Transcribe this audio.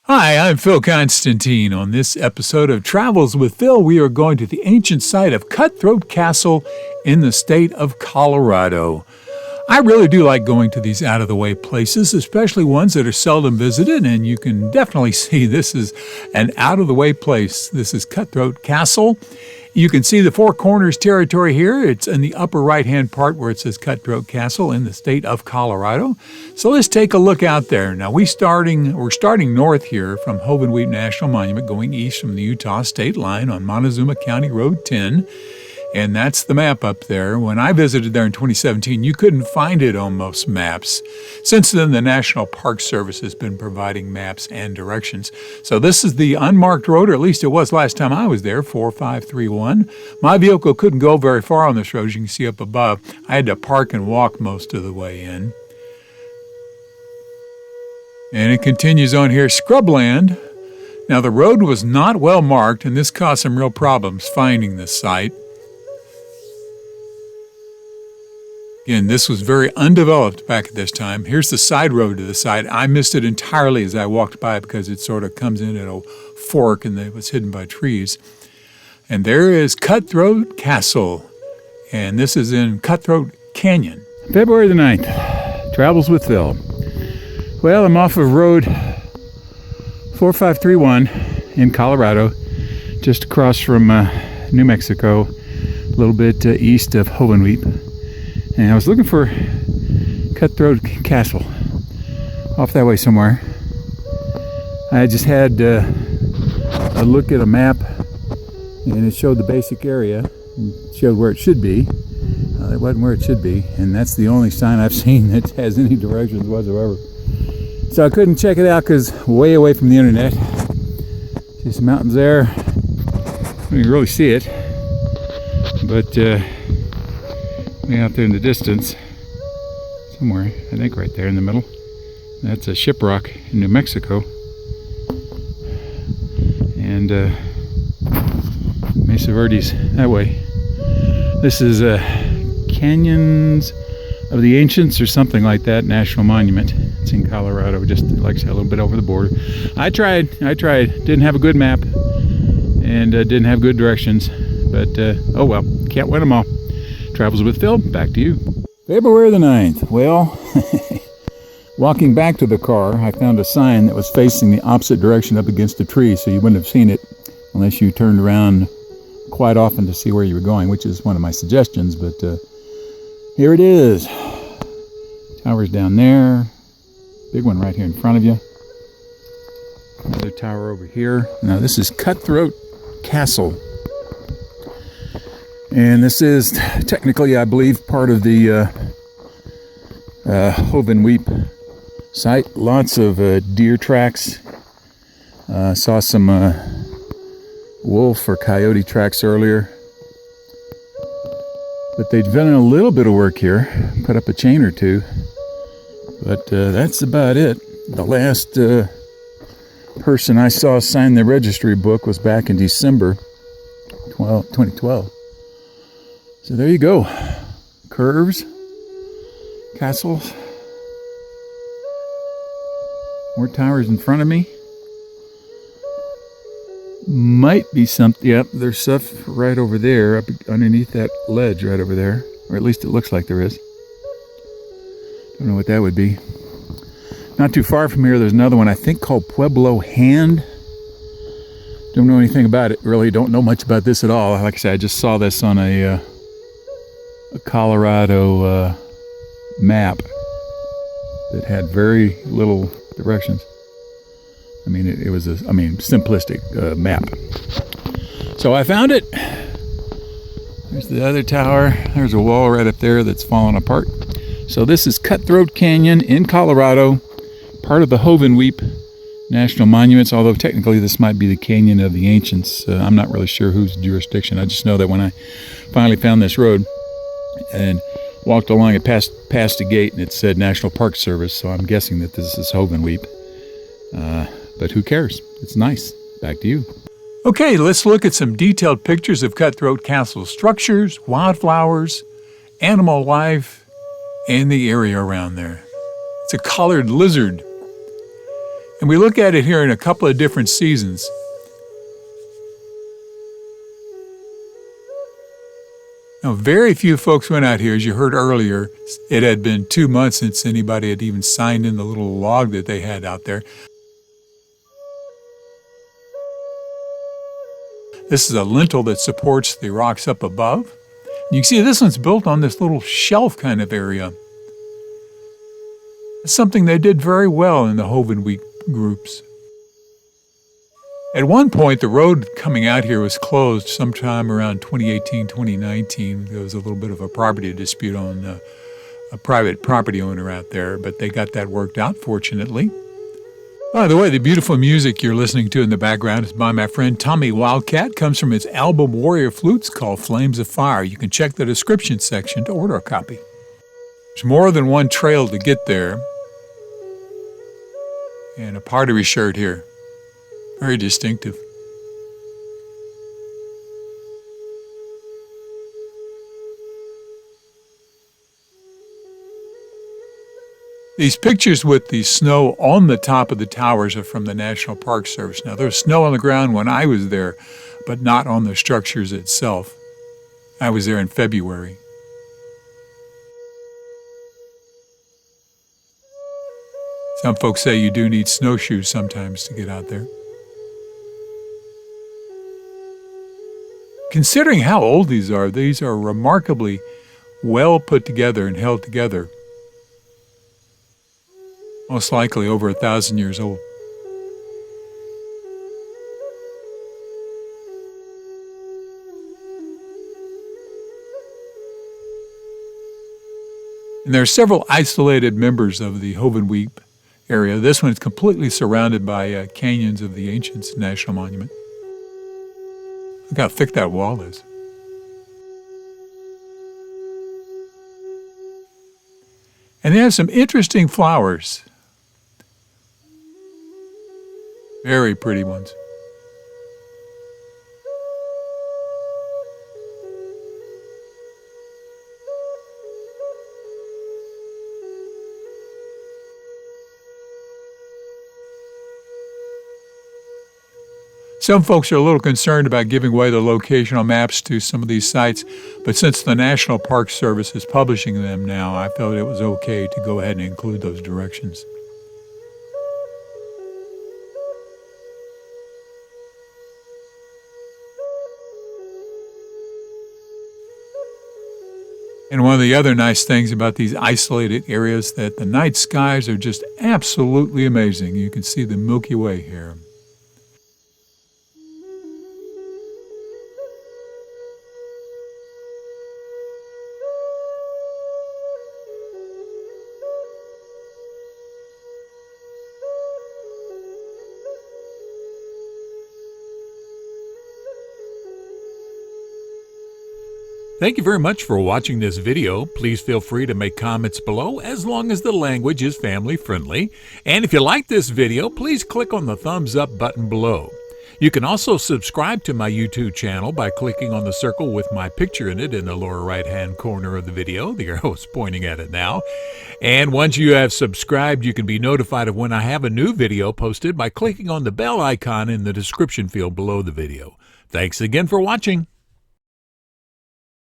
Hi, I'm Phil Constantine. On this episode of Travels with Phil, we are going to the ancient site of Cutthroat Castle in the state of Colorado. I really do like going to these out-of-the-way places, especially ones that are seldom visited, and you can definitely see this is an out-of-the-way place. This is Cutthroat Castle. You can see the Four Corners territory here. It's in the upper right-hand part where it says Cutthroat Castle in the state of Colorado. So let's take a look out there. Now we're starting north here from Hovenweep National Monument, going east from the Utah state line on Montezuma County Road 10. And that's the map up there. When I visited there in 2017, you couldn't find it on most maps. Since then, the National Park Service has been providing maps and directions. So this is the unmarked road, or at least it was last time I was there, 4531. My vehicle couldn't go very far on this road, as you can see up above. I had to park and walk most of the way in. And it continues on here, scrubland. Now the road was not well marked, and this caused some real problems finding this site. Again, this was very undeveloped back at this time. Here's the side road to the side. I missed it entirely as I walked by because it sort of comes in at a fork and it was hidden by trees. And there is Cutthroat Castle, and this is in Cutthroat Canyon. February the 9th, Travels with Phil. Well, I'm off of road 4531 in Colorado, just across from New Mexico, a little bit east of Hovenweep. And I was looking for Cutthroat Castle off that way somewhere. I just had a look at a map, and it showed the basic area, and showed where it should be. It wasn't where it should be, and that's the only sign I've seen that has any directions whatsoever. So I couldn't check it out because way away from the internet. See some mountains there. You can really see it, but way out there in the distance, somewhere, I think right there in the middle, that's a shiprock in New Mexico. And Mesa Verde's that way. This is Canyons of the Ancients or something like that, National Monument. It's in Colorado, just like I said, a little bit over the border. I tried, didn't have a good map and didn't have good directions, but oh well, can't win them all. Travels with Phil, back to you. February the 9th. Well, walking back to the car, I found a sign that was facing the opposite direction up against a tree, so you wouldn't have seen it unless you turned around quite often to see where you were going, which is one of my suggestions, but here it is. Tower's down there. Big one right here in front of you. Another tower over here. Now this is Cutthroat Castle. And this is technically, I believe, part of the Hovenweep site. Lots of deer tracks. Saw some wolf or coyote tracks earlier. But they've done a little bit of work here. Put up a chain or two. But that's about it. The last person I saw sign the registry book was back in December 2012. So there you go. Curves, castles, more towers in front of me. Might be something. Yep, there's stuff right over there, up underneath that ledge right over there. Or at least it looks like there is. Don't know what that would be. Not too far from here, there's another one I think called Pueblo Hand. Don't know anything about it, really. Don't know much about this at all. Like I said, I just saw this on a Colorado map that had very little directions. I mean, it was a simplistic map. So I found it. There's the other tower. There's a wall right up there that's fallen apart. So this is Cutthroat Canyon in Colorado, part of the Hovenweep National Monuments, although technically this might be the Canyon of the Ancients. I'm not really sure whose jurisdiction. I just know that when I finally found this road and walked along it past a gate, and it said National Park Service, so I'm guessing that this is Hovenweep. But who cares? It's nice. Back to you. Okay, let's look at some detailed pictures of Cutthroat Castle structures, wildflowers, animal life, and the area around there. It's a collared lizard. And we look at it here in a couple of different seasons. Now, very few folks went out here. As you heard earlier, it had been 2 months since anybody had even signed in the little log that they had out there. This is a lintel that supports the rocks up above. You can see this one's built on this little shelf kind of area. It's something they did very well in the Hovenweep groups. At one point, the road coming out here was closed sometime around 2018, 2019. There was a little bit of a property dispute on a private property owner out there, but they got that worked out, fortunately. By the way, the beautiful music you're listening to in the background is by my friend Tommy Wildcat. Comes from his album Warrior Flutes called Flames of Fire. You can check the description section to order a copy. There's more than one trail to get there. And a pottery shirt here. Very distinctive. These pictures with the snow on the top of the towers are from the National Park Service. Now, there was snow on the ground when I was there, but not on the structures itself. I was there in February. Some folks say you do need snowshoes sometimes to get out there. Considering how old these are remarkably well put together and held together. Most likely over 1,000 years old. And there are several isolated members of the Hovenweep area. This one is completely surrounded by Canyons of the Ancients National Monument. Look how thick that wall is. And they have some interesting flowers. Very pretty ones. Some folks are a little concerned about giving away the locational maps to some of these sites, but since the National Park Service is publishing them now, I felt it was okay to go ahead and include those directions. And one of the other nice things about these isolated areas that the night skies are just absolutely amazing. You can see the Milky Way here. Thank you very much for watching this video. Please feel free to make comments below as long as the language is family friendly. And if you like this video, please click on the thumbs up button below. You can also subscribe to my YouTube channel by clicking on the circle with my picture in it in the lower right hand corner of the video. The arrow is pointing at it now. And once you have subscribed, you can be notified of when I have a new video posted by clicking on the bell icon in the description field below the video. Thanks again for watching.